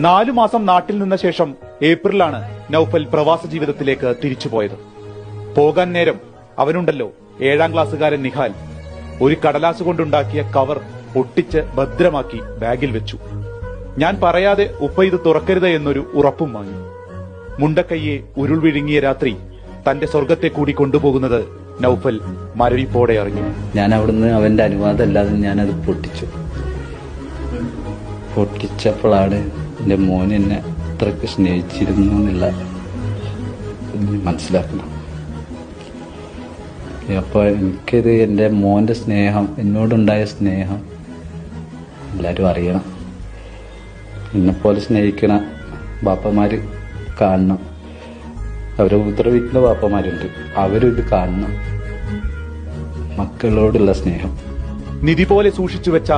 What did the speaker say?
4 മാസം നാട്ടിൽ നിന്ന ശേഷം ഏപ്രിലാണ് നൌഫൽ പ്രവാസ ജീവിതത്തിലേക്ക് തിരിച്ചുപോയത്. പോകാൻ നേരം അവനുണ്ടല്ലോ 7ാം ക്ലാസ്സുകാരൻ നിഹാൽ ഒരു കടലാസ് കൊണ്ടുണ്ടാക്കിയ കവർ ഒട്ടിച്ച് ഭദ്രമാക്കി ബാഗിൽ വെച്ചു. ഞാൻ പറയാതെ ഉപ്പ ഇത് തുറക്കരുത് എന്നൊരു ഉറപ്പും വാങ്ങി. മുണ്ടക്കയ്യെ ഉരുൾ വിഴുങ്ങിയ രാത്രി തന്റെ സ്വർഗത്തെ കൂടി കൊണ്ടുപോകുന്നത് നൌഫൽ മരവിപ്പോടെ അറിഞ്ഞു. ഞാൻ അവിടുന്ന് അവന്റെ അനുവാദം അല്ലാതെ ഞാനത് പൊട്ടിച്ചപ്പോഴാണ് എന്റെ മോൻ എന്നെ അത്രയ്ക്ക് സ്നേഹിച്ചിരുന്നു എന്നുള്ള മനസ്സിലാക്കണം. അപ്പൊ എനിക്കിത് എന്റെ മോന്റെ സ്നേഹം, എന്നോടുണ്ടായ സ്നേഹം എല്ലാരും അറിയണം. എന്നെപ്പോലെ സ്നേഹിക്കണ ബാപ്പമാര് കാണണം. അവരെ ഉപദ്രവിക്കുന്ന ബാപ്പമാരുണ്ട്, അവരും ഇത് കാണണം. മക്കളോടുള്ള സ്നേഹം നിധി പോലെ സൂക്ഷിച്ചു വെച്ച